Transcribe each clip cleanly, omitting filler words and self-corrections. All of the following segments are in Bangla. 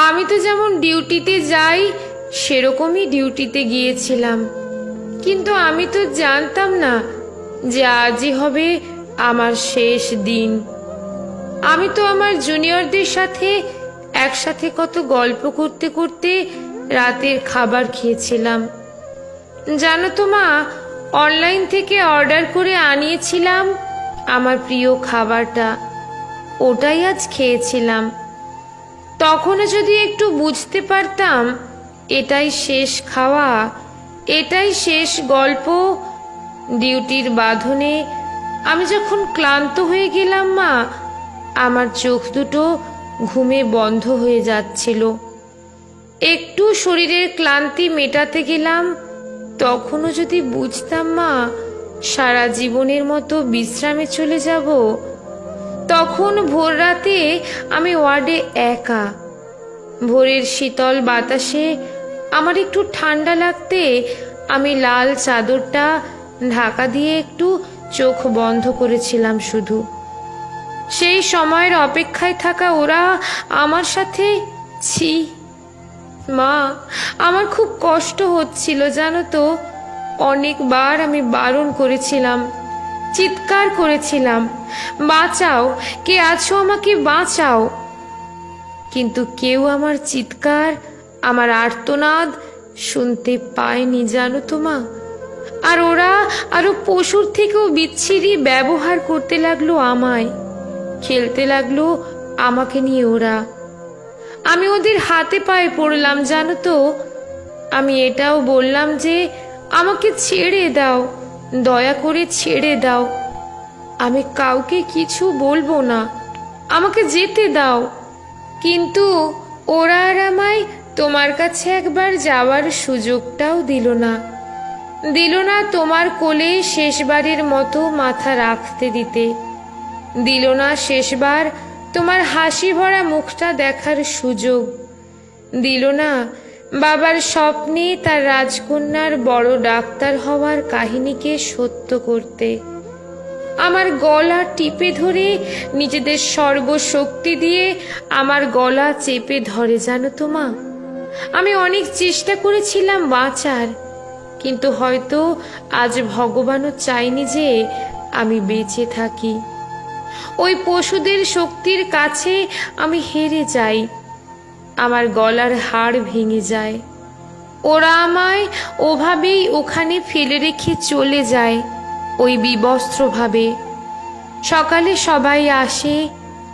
আমি তো যেমন ডিউটিতে যাই সেরকমই ডিউটিতে গিয়েছিলাম, কিন্তু আমি তো জানতাম না যে আজই হবে আমার শেষ দিন। আমি তো আমার জুনিয়রদের সাথে একসাথে কত গল্প করতে করতে রাতের খাবার খেয়েছিলাম। জানো তো মা, অনলাইন থেকে অর্ডার করে আনিয়েছিলাম আমার প্রিয় খাবারটা, ওটাই আজ খেয়েছিলাম। তখনও যদি একটু বুঝতে পারতাম এটাই শেষ খাওয়া, এটাই শেষ গল্প। ডিউটির বাঁধনে আমি যখন ক্লান্ত হয়ে গেলাম মা, আমার চোখ দুটো ঘুমে বন্ধ হয়ে যাচ্ছিল। একটু শরীরের ক্লান্তি মেটাতে গেলাম, তখনও যদি বুঝতাম মা সারা জীবনের মতো বিশ্রামে চলে যাব। তখন ভোর রাতে আমি ওয়ার্ডে একা। ভোরের শীতল বাতাসে আমার একটু ঠান্ডা লাগতে আমি লাল চাদরটা ঢাকা দিয়ে একটু চোখ বন্ধ করেছিলাম শুধু। সেই সময়ের অপেক্ষায় থাকা ওরা আমার সাথে, ছি মা, আমার খুব কষ্ট হচ্ছিল জানো তো। অনেকবার আমি বারণ করেছিলাম, চিৎকার করেছিলাম, বাঁচাও, কে আছো আমাকে বাঁচাও। কিন্তু কেউ আমার চিৎকার, আমার আর্তনাদ শুনতে পায়নি জানো তো মা। আর ওরা আরো পশুর থেকেও বিচ্ছিরি ব্যবহার করতে লাগলো আমায়, খেলতে লাগলো আমাকে নিয়ে ওরা। আমি ওদের হাতে পায়ে পড়লাম জানো তো। আমি এটাও বললাম যে আমাকে ছেড়ে দাও, দয়া করে ছেড়ে দাও, আমি কাউকে কিছু বলবো না, আমাকে যেতে দাও। কিন্তু ওরা আর আমায় তোমার কাছে একবার যাওয়ার সুযোগটাও দিল না, দিল না তোমার কোলে শেষবারের মতো মাথা রাখতে দিতে, দিল না শেষবার তোমার হাসি ভরা মুখটা দেখার সুযোগ, দিল না বাবার স্বপ্নে তার রাজকন্যার বড় ডাক্তার হওয়ার কাহিনীকে সত্য করতে। আমার গলা টিপে ধরে নিজেদের সর্বশক্তি দিয়ে আমার গলা চেপে ধরে জানো তো মা। আমি অনেক চেষ্টা করেছিলাম বাঁচার, কিন্তু হয়তো আজ ভগবানও চাইনি যে আমি বেঁচে থাকি। ওই পশুদের শক্তির কাছে আমি হেরে যাই, আমার গলার হাড় ভেঙে যায়। ওরা আমায় ওভাবেই ওখানে ফেলে রেখে চলে যায়, ওই বিবস্ত্রভাবে। সকালে সবাই আসে,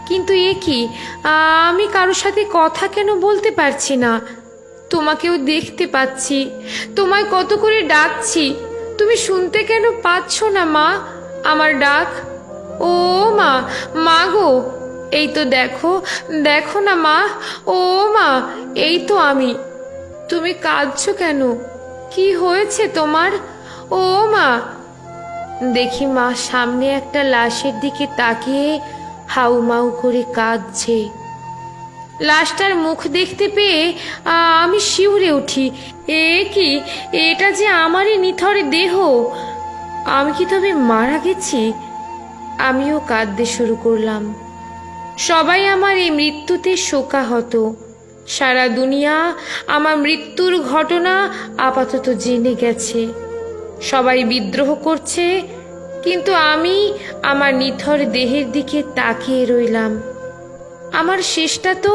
কিন্তু এ কি, আমি কারোর সাথে কথা কেন বলতে পারছি না? তোমাকেও দেখতে পাচ্ছি, তোমায় কত করে ডাকছি, তুমি শুনতে কেন পাচ্ছ না মা আমার ডাক? ও মা, মা গো, এই তো দেখো, দেখো না মা, ও মা, এই তো আমি। তুমি কাঁদছো কেন? কি হয়েছে তোমার? ও মা। দেখি মা সামনে একটা লাশের দিকে তাকিয়ে হাউমাউ করে কাঁদছে। লাশটার মুখ দেখতে পেয়ে আমি শিউরে উঠি। এ কি, এটা যে আমারই নিথর দেহ, আমি কি তবে মারা গেছি? আমিও কাঁদতে শুরু করলাম। সবাই আমার এই মৃত্যুতে শোকাহত। সারা দুনিয়া আমার মৃত্যুর ঘটনা আপাতত জেনে গেছে। সবাই বিদ্রোহ করছে, কিন্তু আমি আমার নিথর দেহের দিকে তাকিয়ে রইলাম। আমার শেষটা তো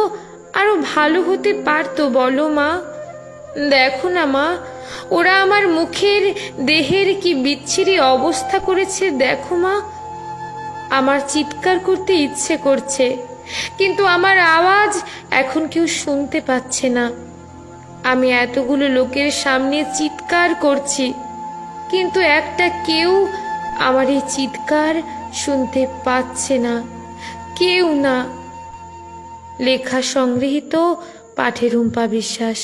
আরো ভালো হতে পারতো বলো মা। দেখো না মা, ওরা আমার মুখের দেহের কি বিচ্ছিরি অবস্থা করেছে দেখো মা। আমার চিৎকার করতে ইচ্ছে করছে, কিন্তু আমার আওয়াজ এখন কেউ শুনতে পাচ্ছে না। আমি এতগুলো লোকের সামনে চিৎকার করছি, কিন্তু একটা কেউ আমার এই চিৎকার শুনতে পাচ্ছে না, কেউ না। লেখা সংগৃহীত, পাঠে রুম্পা বিশ্বাস।